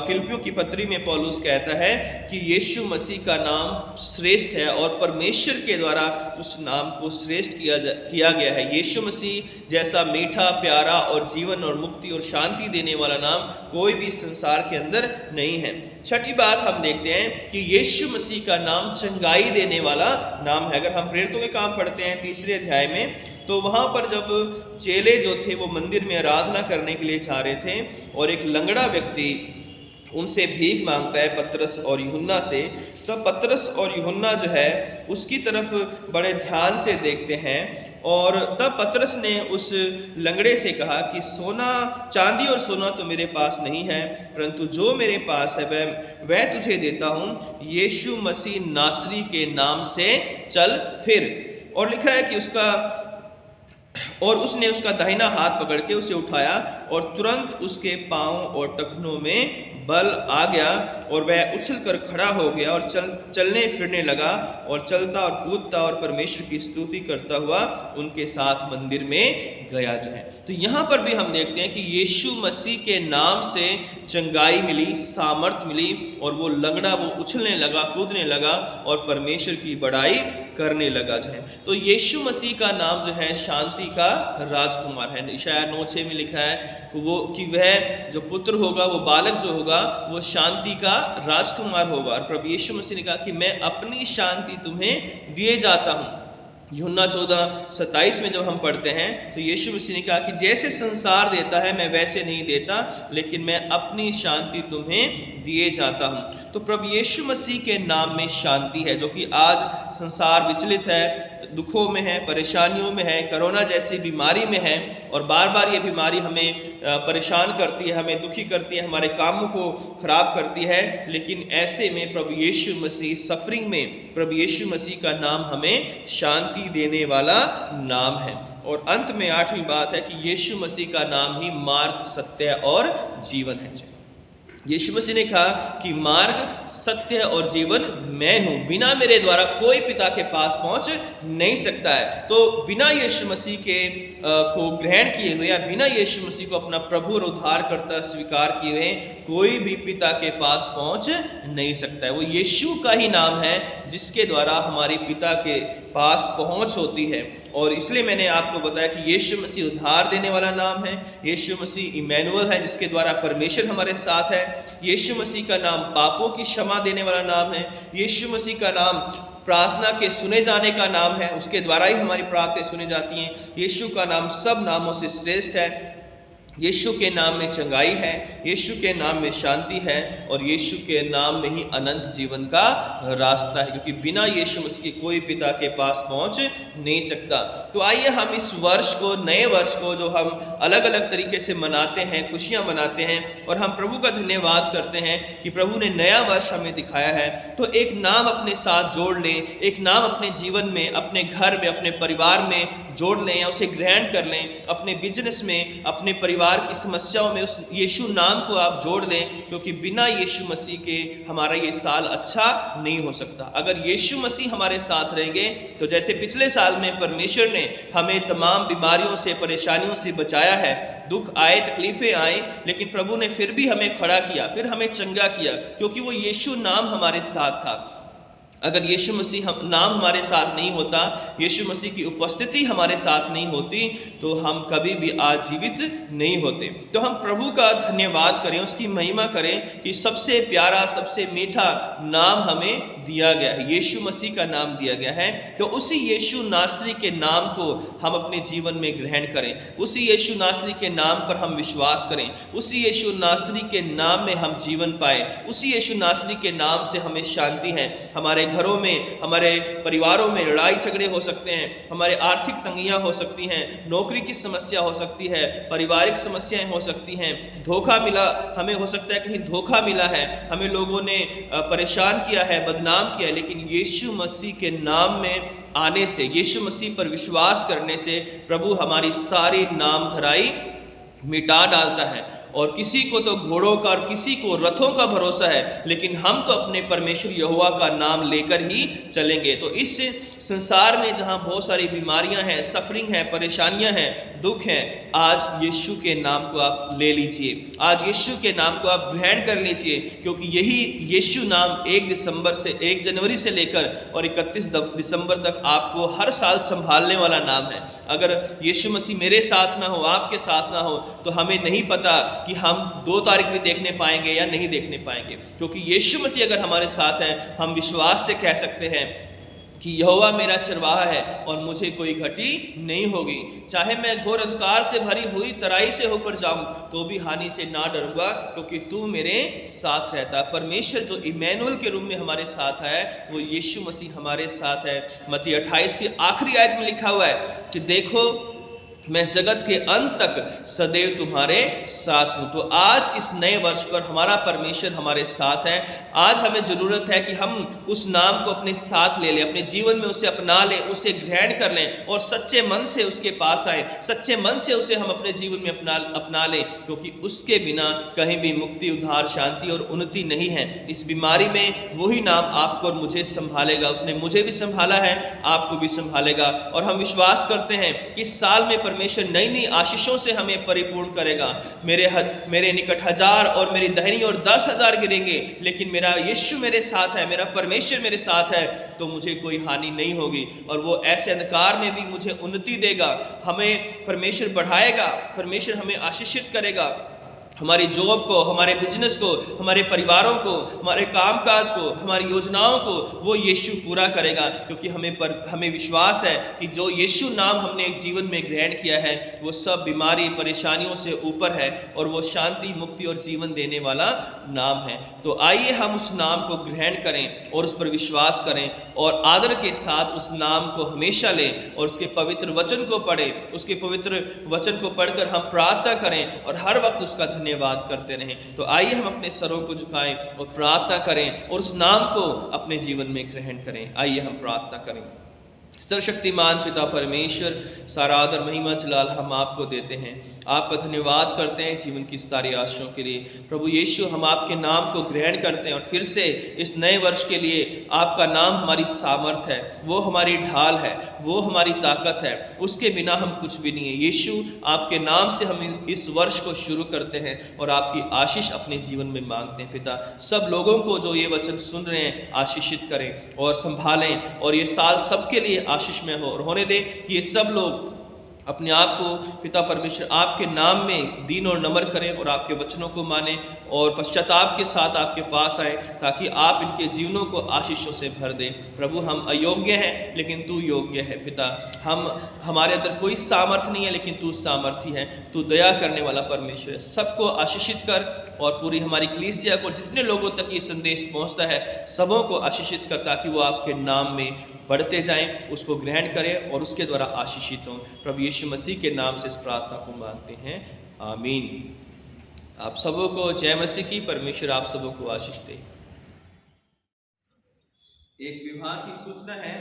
फिलिपियों की पत्री में पौलुस कहता है कि यीशु मसीह का नाम श्रेष्ठ है और परमेश्वर के द्वारा उस नाम को श्रेष्ठ किया गया है। यीशु मसीह जैसा मीठा, प्यारा और जीवन और मुक्ति और शांति देने वाला नाम कोई भी संसार के अंदर नहीं है। छठी बात हम देखते हैं कि यीशु मसीह का नाम चंगाई देने वाला नाम है। अगर हम प्रेरितों के काम पढ़ते हैं 3 अध्याय में, तो वहाँ पर जब चेले जो थे वो मंदिर में आराधना करने के लिए जा रहे थे और एक लंगड़ा व्यक्ति उनसे भीख मांगता है पतरस और यूहन्ना से, तो पतरस और यूहन्ना जो है उसकी तरफ बड़े ध्यान से देखते हैं, और तब पतरस ने उस लंगड़े से कहा कि चांदी और सोना तो मेरे पास नहीं है, परंतु जो मेरे पास है वह तुझे देता हूँ। यीशु मसीह नासरी के नाम से चल फिर। और लिखा है कि उसका और उसने उसका दाहिना हाथ पकड़ के उसे उठाया और तुरंत उसके पांव और टखनों में बल आ गया और वह उछलकर खड़ा हो गया और चलने फिरने लगा और चलता और कूदता और परमेश्वर की स्तुति करता हुआ उनके साथ मंदिर में गया जो है। तो यहाँ पर भी हम देखते हैं कि यीशु मसीह के नाम से चंगाई मिली, सामर्थ मिली और वो लंगड़ा वो उछलने लगा, कूदने लगा और परमेश्वर की बड़ाई करने लगा जो है। तो यीशु मसीह का नाम जो है शांति का राजकुमार है। यशायाह 9:6 में लिखा है कि वह जो पुत्र होगा, वो बालक जो होगा, वो शांति का राजकुमार होगा। और प्रभु यीशु मसीह ने कहा कि मैं अपनी शांति तुम्हें दिए जाता हूँ। यूहन्ना 14:27 में जब हम पढ़ते हैं तो यीशु मसीह ने कहा कि जैसे संसार देता है मैं वैसे नहीं देता, लेकिन मैं अपनी शांति तुम्हें दिए जाता हूँ। तो प्रभु यीशु मसीह के नाम में शांति है, जो कि आज संसार विचलित है, दुखों में है, परेशानियों में है, कोरोना जैसी बीमारी में है और बार बार ये बीमारी हमें परेशान करती है, हमें दुखी करती है, हमारे कामों को खराब करती है। लेकिन ऐसे में प्रभु यीशु मसीह सफरिंग में प्रभु यीशु मसीह का नाम हमें शांति देने वाला नाम है। और अंत में 8वीं बात है कि यीशु मसीह का नाम ही मार्ग, सत्य और जीवन है। यीशु मसीह ने कहा कि मार्ग, सत्य और जीवन मैं हूँ, बिना मेरे द्वारा कोई पिता के पास पहुँच नहीं सकता है। तो बिना यीशु मसीह के को ग्रहण किए हुए या बिना यीशु मसीह को अपना प्रभु और उद्धारकर्ता स्वीकार किए हुए कोई भी पिता के पास पहुँच नहीं सकता है। वो यीशु का ही नाम है जिसके द्वारा हमारे पिता के पास पहुँच होती है। और इसलिए मैंने आपको बताया कि यीशु मसीह उद्धार देने वाला नाम है, यीशु मसीह इमैनुअल है जिसके द्वारा परमेश्वर हमारे साथ है, यीशु मसीह का नाम पापों की क्षमा देने वाला नाम है, यीशु मसीह का नाम प्रार्थना के सुने जाने का नाम है, उसके द्वारा ही हमारी प्रार्थनाएं सुनी जाती हैं। यीशु का नाम सब नामों से श्रेष्ठ है। यीशु के नाम में चंगाई है, यीशु के नाम में शांति है और यीशु के नाम में ही अनंत जीवन का रास्ता है, क्योंकि बिना यीशु मसीह के कोई पिता के पास पहुंच नहीं सकता। तो आइए हम इस वर्ष को, नए वर्ष को जो हम अलग अलग तरीके से मनाते हैं, खुशियां मनाते हैं और हम प्रभु का धन्यवाद करते हैं कि प्रभु ने नया वर्ष हमें दिखाया है, तो एक नाम अपने साथ जोड़ लें, एक नाम अपने जीवन में, अपने घर में, अपने परिवार में जोड़ लें या उसे ग्रहण कर लें। अपने बिजनेस में, अपने परिवार की समस्याओं में उस यीशु नाम को आप जोड़ लें, क्योंकि बिना यीशु मसीह के हमारा ये साल अच्छा नहीं हो सकता। अगर यीशु मसीह हमारे साथ रहेंगे तो जैसे पिछले साल में परमेश्वर ने हमें तमाम बीमारियों से, परेशानियों से बचाया है, दुख आए, तकलीफें आए, लेकिन प्रभु ने फिर भी हमें खड़ा किया, फिर हमें चंगा किया, क्योंकि वो यीशु नाम हमारे साथ था। अगर यीशु मसीह नाम हमारे साथ नहीं होता, यीशु मसीह की उपस्थिति हमारे साथ नहीं होती, तो हम कभी भी आजीवित नहीं होते। तो हम प्रभु का धन्यवाद करें, उसकी महिमा करें कि सबसे प्यारा, सबसे मीठा नाम हमें दिया गया है, यीशु मसीह का नाम दिया गया है। तो उसी यीशु नासरी के नाम को हम अपने जीवन में ग्रहण करें, उसी यीशु नासरी के नाम पर हम विश्वास करें, उसी यीशु नासरी के नाम में हम जीवन पाए, उसी यीशु नासरी के नाम से हमें शांति है। हमारे घरों में, हमारे परिवारों में लड़ाई झगड़े हो सकते हैं, हमारे आर्थिक तंगियां हो सकती हैं, नौकरी की समस्या हो सकती है, पारिवारिक समस्याएं हो सकती हैं, धोखा मिला, हमें हो सकता है कहीं धोखा मिला है, हमें लोगों ने परेशान किया है, बदनाम किया है, लेकिन यीशु मसीह के नाम में आने से, यीशु मसीह पर विश्वास करने से प्रभु हमारी सारी नाम धराई मिटा डालता है। और किसी को तो घोड़ों का और किसी को रथों का भरोसा है, लेकिन हम तो अपने परमेश्वर यहोवा का नाम लेकर ही चलेंगे। तो इस संसार में जहाँ बहुत सारी बीमारियां हैं, सफरिंग है, परेशानियां हैं, दुख हैं, आज यीशु के नाम को आप ले लीजिए, आज यीशु के नाम को आप ग्रहण कर लीजिए, क्योंकि यही यीशु नाम 1 जनवरी से लेकर और 31 दिसंबर तक आपको हर साल संभालने वाला नाम है। अगर यीशु मसीह मेरे साथ ना हो, आपके साथ ना हो, तो हमें नहीं पता कि हम 2 तारीख भी देखने पाएंगे या नहीं देखने पाएंगे। क्योंकि यीशु मसीह अगर हमारे साथ है, हम विश्वास से कह सकते हैं कि यहोवा मेरा चरवाहा है और मुझे कोई घटी नहीं होगी, चाहे मैं घोर अंधकार से भरी हुई तराई से होकर जाऊं तो भी हानि से ना डरूंगा, क्योंकि तू मेरे साथ रहता। परमेश्वर जो इमैनुअल के रूप में हमारे साथ है, वो यीशु मसीह हमारे साथ है। मत्ती 28 की आखिरी आयत में लिखा हुआ है कि देखो मैं जगत के अंत तक सदैव तुम्हारे साथ हूँ। तो आज इस नए वर्ष पर हमारा परमेश्वर हमारे साथ है। आज हमें ज़रूरत है कि हम उस नाम को अपने साथ ले लें, अपने जीवन में उसे अपना लें, उसे ग्रहण कर लें और सच्चे मन से उसके पास आए, सच्चे मन से उसे हम अपने जीवन में अपना लें, क्योंकि उसके बिना कहीं भी मुक्ति, उद्धार, शांति और उन्नति नहीं है। इस बीमारी में वही नाम आपको और मुझे संभालेगा। उसने मुझे भी संभाला है, आपको भी संभालेगा। और हम विश्वास करते हैं कि साल में परमेश्वर नई नई आशीषों से हमें परिपूर्ण करेगा। मेरे निकट 1000 और मेरी दाहिनी ओर 10,000 गिरेंगे, लेकिन मेरा यीशु मेरे साथ है, मेरा परमेश्वर मेरे साथ है, तो मुझे कोई हानि नहीं होगी। और वो ऐसे अंधकार में भी मुझे उन्नति देगा, हमें परमेश्वर बढ़ाएगा, परमेश्वर हमें आशीषित करेगा। हमारी जॉब को, हमारे बिजनेस को, हमारे परिवारों को, हमारे कामकाज को, हमारी योजनाओं को वो यीशु पूरा करेगा, क्योंकि हमें विश्वास है कि जो यीशु नाम हमने एक जीवन में ग्रहण किया है वो सब बीमारी, परेशानियों से ऊपर है और वो शांति, मुक्ति और जीवन देने वाला नाम है। तो आइए हम उस नाम को ग्रहण करें और उस पर विश्वास करें और आदर के साथ उस नाम को हमेशा लें और उसके पवित्र वचन को पढ़ें। उसके पवित्र वचन को पढ़कर हम प्रार्थना करें और हर वक्त उसका धन्यवाद करते रहें। तो आइए हम अपने सरों को झुकाएं और प्रार्थना करें और उस नाम को अपने जीवन में ग्रहण करें। आइए हम प्रार्थना करें। सर्वशक्तिमान पिता परमेश्वर, सारा आदर, महिमा, जलाल हम आपको देते हैं। आपका धन्यवाद करते हैं जीवन की सारी आशाओं के लिए। प्रभु यीशु, हम आपके नाम को ग्रहण करते हैं और फिर से इस नए वर्ष के लिए आपका नाम हमारी सामर्थ है, वो हमारी ढाल है, वो हमारी ताकत है। उसके बिना हम कुछ भी नहीं है। यीशु, आपके नाम से हम इस वर्ष को शुरू करते हैं और आपकी आशीष अपने जीवन में मांगते हैं। पिता, सब लोगों को जो ये वचन सुन रहे हैं आशीषित करें और संभालें और ये साल सबके लिए आशीष में हो और होने दें कि ये सब लोग अपने आप को पिता परमेश्वर आपके नाम में दीन और नम्र करें और आपके वचनों को माने और पश्चाताप के साथ आपके पास आए, ताकि आप इनके जीवनों को आशीषों से भर दें। प्रभु, हम अयोग्य हैं लेकिन तू योग्य है। पिता, हमारे अंदर कोई सामर्थ्य नहीं है लेकिन तू सामर्थी है। तू दया करने वाला परमेश्वर है। सबको आशीषित कर और पूरी हमारी कलीसिया को, जितने लोगों तक ये संदेश पहुंचता है, सबों को आशीषित कर, ताकि वो आपके नाम में बढ़ते जाएं, उसको ग्रहण करें और उसके द्वारा आशीषित हों। प्रभु यीशु मसीह के नाम से इस प्रार्थना को मांगते हैं, आमीन। आप सबों को जय मसीह की। परमेश्वर आप सबों को आशीष दे। एक विवाह की सूचना है।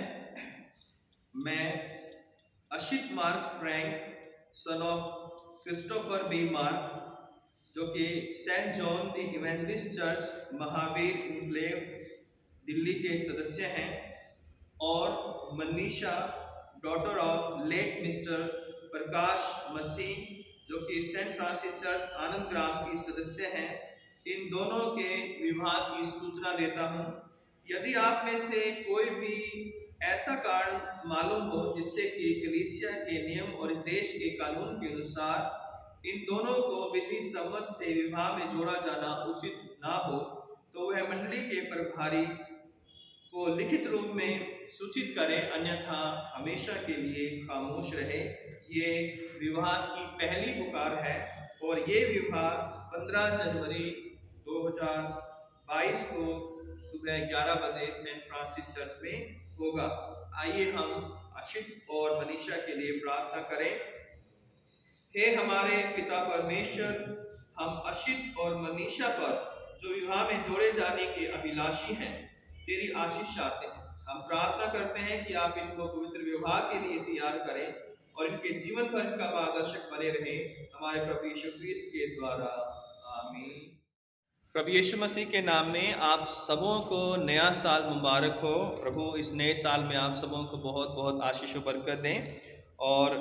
मैं Ashit Mark Frank, son of Christopher B Mark, जो कि saint John the Evangelist church, Mahavir enclave, Delhi के सदस्य हैं, और Manisha, daughter of late mister Prakash Masih, जो कि saint Francis church, Anand Gram की सदस्य हैं, इन दोनों के विवाह की सूचना देता हूं। यदि आप में से कोई भी ऐसा कारण मालूम हो जिससे कि कलीसिया के नियम और इस देश के कानून के अनुसार इन दोनों को विधि सम्मत से विवाह में जोड़ा जाना उचित ना हो, तो वह मंडली के प्रभारी को लिखित रूप में सूचित करें, अन्यथा हमेशा के लिए खामोश रहे। ये विवाह की पहली पुकार है और ये विवाह 15 जनवरी 2022 को सुबह 11 बजे सेंट फ्रांसिस चर्च में होगा। आइए हम अशित और मनीषा के लिए प्रार्थना करें। हे हमारे पिता परमेश्वर, हम अशित और मनीषा पर जो विवाह में जोड़े जाने के अभिलाषी हैं, तेरी आशीष चाहते हैं। हम प्रार्थना करते हैं कि आप इनको पवित्र विवाह के लिए तैयार करें और इनके जीवन पर इनका मार्गदर्शक बने रहें, हमारे प्रभु यीशु ख्रीस्त के द्वारा, आमीन। प्रभु यीशु मसीह के नाम में आप सबों को नया साल मुबारक हो। प्रभु इस नए साल में आप सबों को बहुत बहुत आशीष और बरकत दें। और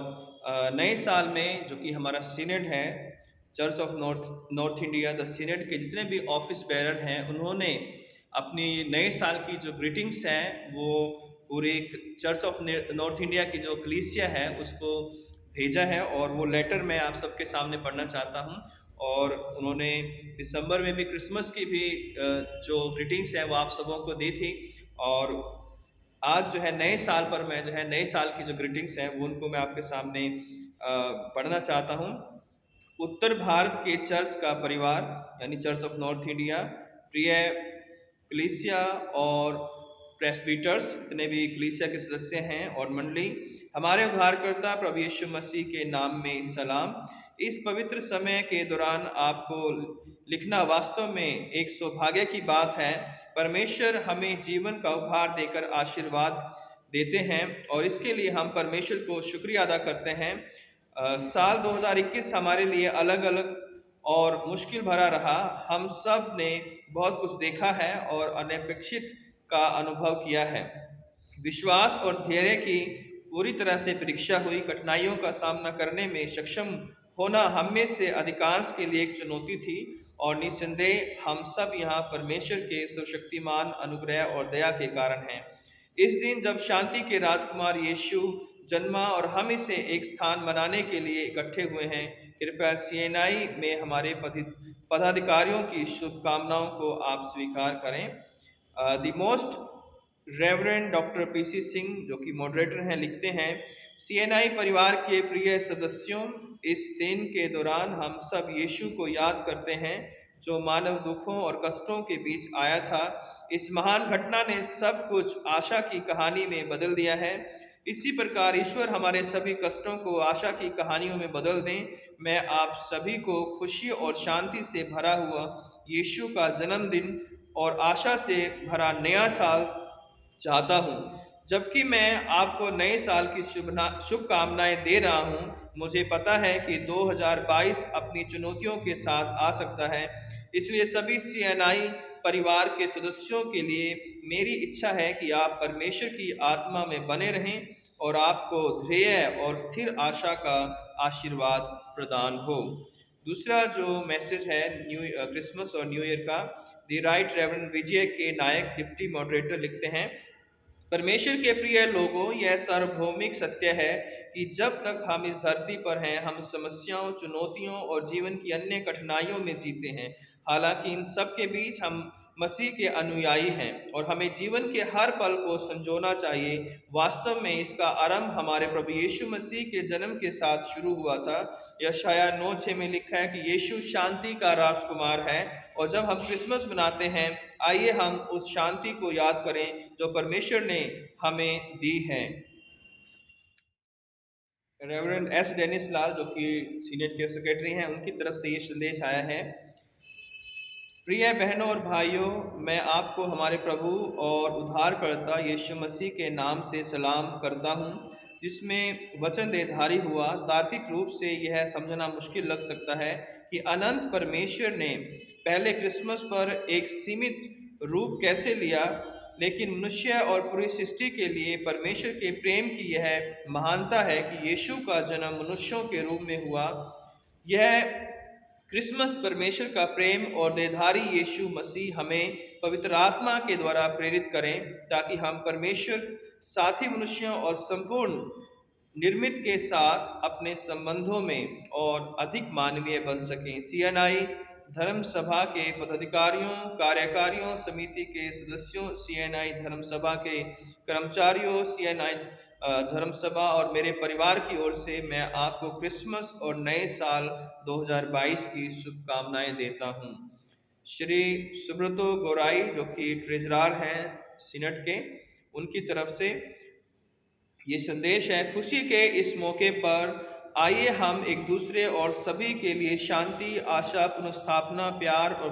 नए साल में जो कि हमारा सीनेड है, church of North India, the synod के जितने भी ऑफिस बेरर हैं, उन्होंने अपनी नए साल की जो ग्रीटिंग्स हैं वो पूरे चर्च ऑफ नॉर्थ इंडिया की जो कलीसिया है उसको भेजा है, और वो लेटर मैं आप सबके सामने पढ़ना चाहता हूँ। और उन्होंने दिसंबर में भी क्रिसमस की भी जो ग्रीटिंग्स है वो आप सबों को दी थी, और आज जो है नए साल पर मैं जो है नए साल की जो ग्रीटिंग्स हैं वो उनको मैं आपके सामने पढ़ना चाहता हूँ। उत्तर भारत के चर्च का परिवार यानी चर्च ऑफ नॉर्थ इंडिया, प्रिय कलीसिया और प्रेस्बिटर्स, जितने भी कलीसिया के सदस्य हैं और मंडली, हमारे उद्धारकर्ता प्रभु यीशु मसीह के नाम में सलाम। इस पवित्र समय के दौरान आपको लिखना वास्तव में एक सौभाग्य की बात है। परमेश्वर हमें जीवन का उपहार देकर आशीर्वाद देते हैं और इसके लिए हम परमेश्वर को शुक्रिया अदा करते हैं। साल 2021 हमारे लिए अलग अलग और मुश्किल भरा रहा। हम सब ने बहुत कुछ देखा है और अनपेक्षित का अनुभव किया है। विश्वास और धैर्य की पूरी तरह से परीक्षा हुई। कठिनाइयों का सामना करने में सक्षम होना हम में से अधिकांश के लिए एक चुनौती थी और निस्संदेह हम सब यहाँ परमेश्वर के सर्वशक्तिमान अनुग्रह और दया के कारण हैं। इस दिन जब शांति के राजकुमार यीशु जन्मा और हम इसे एक स्थान बनाने के लिए इकट्ठे हुए हैं, कृपया सीएनआई में हमारे पदाधिकारियों की शुभकामनाओं को आप स्वीकार करें। The most reverend doctor PC Singh, जो कि मॉडरेटर हैं, लिखते हैं, सीएनआई परिवार के प्रिय सदस्यों, इस दिन के दौरान हम सब यीशु को याद करते हैं जो मानव दुखों और कष्टों के बीच आया था। इस महान घटना ने सब कुछ आशा की कहानी में बदल दिया है। इसी प्रकार ईश्वर हमारे सभी कष्टों को आशा की कहानियों में बदल दें। मैं आप सभी को खुशी और शांति से भरा हुआ यीशु का जन्मदिन और आशा से भरा नया साल चाहता हूँ। जबकि मैं आपको नए साल की शुभकामनाएं दे रहा हूँ, मुझे पता है कि 2022 अपनी चुनौतियों के साथ आ सकता है। इसलिए सभी सीएनआई परिवार के सदस्यों के लिए मेरी इच्छा है कि आप परमेश्वर की आत्मा में बने रहें और आपको धैर्य और स्थिर आशा का आशीर्वाद प्रदान हो। दूसरा जो मैसेज है क्रिसमस और न्यू ईयर का, द राइट रेवरेंड विजय के नायक, डिप्टी मॉडरेटर, लिखते हैं, परमेश्वर के प्रिय लोगों, यह सार्वभौमिक सत्य है कि जब तक हम इस धरती पर हैं, हम समस्याओं, चुनौतियों और जीवन की अन्य कठिनाइयों में जीते हैं। हालांकि इन सब के बीच हम मसीह के अनुयायी हैं और हमें जीवन के हर पल को संजोना चाहिए। वास्तव में इसका आरंभ हमारे प्रभु यीशु मसीह के जन्म के साथ शुरू हुआ था। यशायाह 9:6 में लिखा है कि यीशु शांति का राजकुमार है। और जब हम क्रिसमस मनाते हैं, आइए हम उस शांति को याद करें जो परमेश्वर ने हमें दी है। रेवरेंड एस डेनिस लाल, जो कि सीनेट के सेक्रेटरी हैं, उनकी तरफ से ये संदेश आया है। प्रिय बहनों और भाइयों, मैं आपको हमारे प्रभु और उद्धारकर्ता यीशु मसीह के नाम से सलाम करता हूँ, जिसमें वचन देहधारी हुआ। तार्किक रूप से यह समझना मुश्किल लग सकता है कि अनंत परमेश्वर ने पहले क्रिसमस पर एक सीमित रूप कैसे लिया, लेकिन मनुष्य और पूरी सृष्टि के लिए परमेश्वर के प्रेम की यह महानता है कि यीशु का जन्म मनुष्यों के रूप में हुआ। यह क्रिसमस परमेश्वर का प्रेम और देहधारी यीशु मसीह हमें पवित्र आत्मा के द्वारा प्रेरित करें, ताकि हम परमेश्वर, साथी मनुष्यों और संपूर्ण निर्मित के साथ अपने संबंधों में और अधिक मानवीय बन सकें। सीएनआई धर्म सभा के पदाधिकारियों, कार्यकारियों समिति के सदस्यों, सीएनआई धर्म सभा के कर्मचारियों, सीएनआई धर्म सभा और मेरे परिवार की ओर से मैं आपको क्रिसमस और नए साल 2022 की शुभकामनाएं देता हूं। श्री सुब्रतो गोराई, जो कि ट्रेजरर हैं सीनेट के, उनकी तरफ से ये संदेश है। खुशी के इस मौके पर आइए हम एक दूसरे और सभी के लिए शांति, आशा, पुनर्स्थापना, प्यार और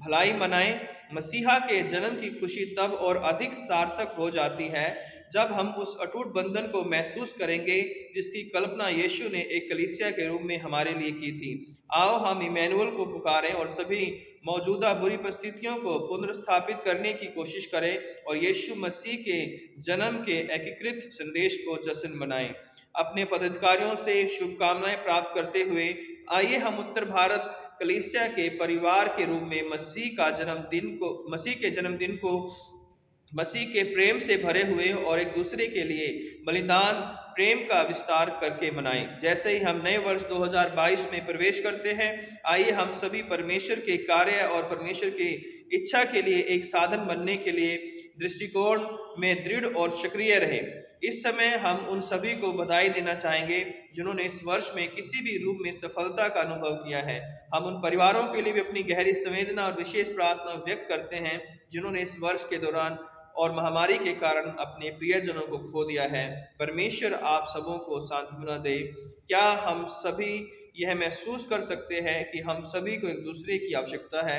भलाई मनाएं। मसीहा के जन्म की खुशी तब और अधिक सार्थक हो जाती है जब हम उस अटूट बंधन को महसूस करेंगे जिसकी कल्पना यीशु ने एक कलीसिया के रूप में हमारे लिए की थी। आओ हम इमैनुअल को पुकारें और सभी मौजूदा बुरी परिस्थितियों को पुनर्स्थापित करने की कोशिश करें और यीशु मसीह के जन्म के एकीकृत संदेश को जश्न मनाएं। अपने पदाधिकारियों से शुभकामनाएं प्राप्त करते हुए आइए हम उत्तर भारत कलीसिया के परिवार के रूप में मसीह के जन्मदिन को मसीह के प्रेम से भरे हुए और एक दूसरे के लिए बलिदान प्रेम का विस्तार करके मनाएं। जैसे ही हम नए वर्ष 2022 में प्रवेश करते हैं, आइए हम सभी परमेश्वर के कार्य और परमेश्वर की इच्छा के लिए एक साधन बनने के लिए दृष्टिकोण में दृढ़ और सक्रिय रहे। इस समय हम उन सभी को बधाई देना चाहेंगे जिन्होंने इस वर्ष में किसी भी रूप में सफलता का अनुभव किया है। हम उन परिवारों के लिए भी अपनी गहरी संवेदना और विशेष प्रार्थना व्यक्त करते हैं जिन्होंने इस वर्ष के दौरान और महामारी के कारण अपने प्रियजनों को खो दिया है। परमेश्वर आप सबों को सांत्वना दे। क्या हम सभी यह महसूस कर सकते हैं कि हम सभी को एक दूसरे की आवश्यकता है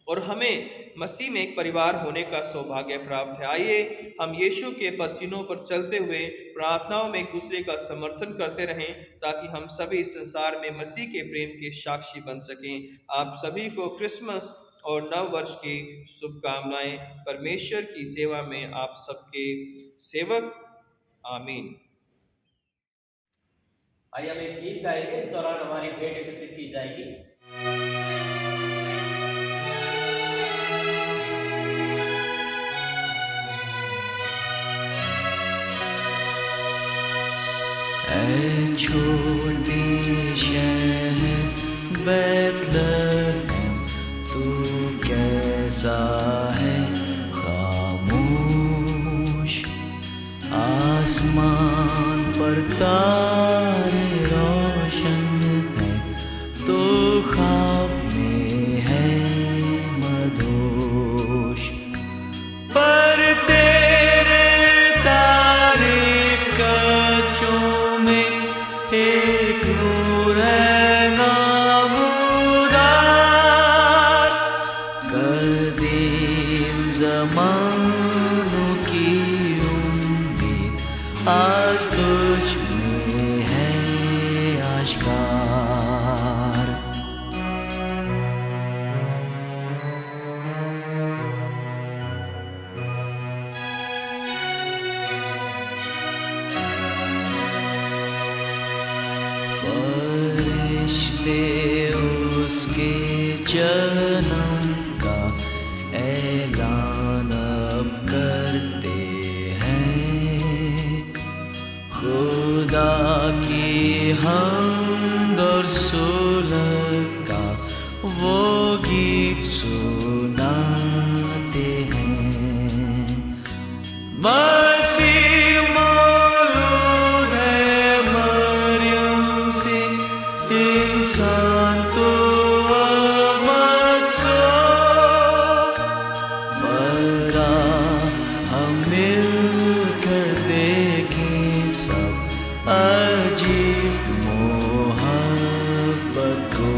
और हमें मसीह में एक परिवार होने का सौभाग्य प्राप्त है। आइए हम यीशु के पदचिन्हों पर चलते हुए प्रार्थनाओं में एक दूसरे का समर्थन करते रहें ताकि हम सभी इस संसार में मसीह के प्रेम के साक्षी बन सकें। आप सभी को क्रिसमस और नव वर्ष की शुभकामनाएं। परमेश्वर की सेवा में आप सबके सेवक। आमीन। आइए हम एक गीत गाएंगे, इस दौरान हमारी भेंट एकत्रित की जाएगी। ऐ छोटे शहर बैतलहम, तू कैसा है खामोश, आसमान पर तारे रोशन है, तो ख्वाब में है मदहोश। पर तेरे तारे कचों में एक नूर है नामुदार, कदीम ज़मानों की उम्मीद आज तुझ में है आश्कार। फरिश्ते उसके जन्म का ऐलान अब करते हैं, खुदा की हमद और सुलह का वो गीत सुनाते हैं। मसीह मौलूद है मरियम से, इंसान तो अब मत सो, मरा हम मिलकर देखें सब अजीब मोहब्बत को।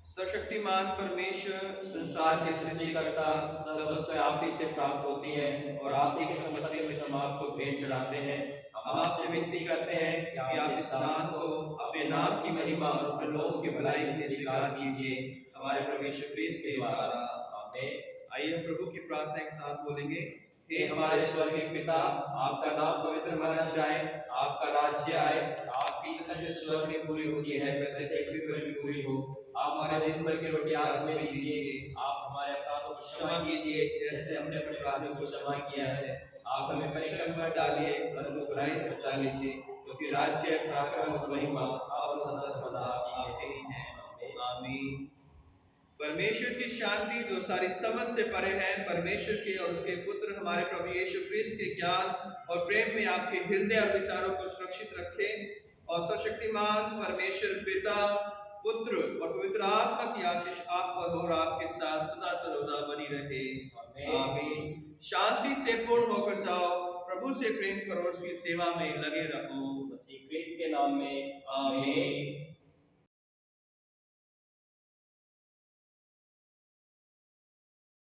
सर्वशक्तिमान परमेश्वर, संसार के सृष्टिकर्ता, सब वस्तुएं आप ही से प्राप्त होती हैं और आप ही के सम्मति में हम आपको भेंट चढ़ाते हैं। हम आपसे विनती करते हैं कि आप इस दान को अपने नाम की महिमा और अपने लोगों की भलाई के लिए स्वीकार कीजिए, हमारे परमेश्वर क्रिस्त के द्वारा। आमीन। आइए हम प्रभु की प्रार्थना एक साथ बोलेंगे। हे हमारे स्वर्गीय पिता, आपका नाम पवित्र माना जाए, आपका राज्य आए, आपकी इच्छा जैसे स्वर्ग में पूरी होती है वैसे पृथ्वी पर भी पूरी हो। आप हमारे दिन भर की रोटी आज हमें दीजिए, आप हमारे अपराधों को क्षमा कीजिए जैसे हमने अपने अपराधियों को क्षमा किया है। आप हमें परीक्षा में मत डालिए परंतु बुराई से बचा लीजिए, क्योंकि राज्य, पराक्रम और महिमा और सदा आपके ही हैं। आमीन। परमेश्वर की शांति जो सारी समझ से परे है, परमेश्वर के और उसके पुत्र हमारे प्रभु यीशु क्रिस्त के ज्ञान और प्रेम में आपके हृदय और विचारों को सुरक्षित रखे और सर्वशक्तिमान परमेश्वर पिता, पुत्र और पवित्र आत्मा की आशीष आप पर और आपके साथ सदा सर्वदा बनी रहे। आमीन। शांति से पूर्ण होकर जाओ, प्रभु से प्रेम करो, उसकी सेवा में लगे रहो। मसीह क्रिस्त के नाम में आमीन।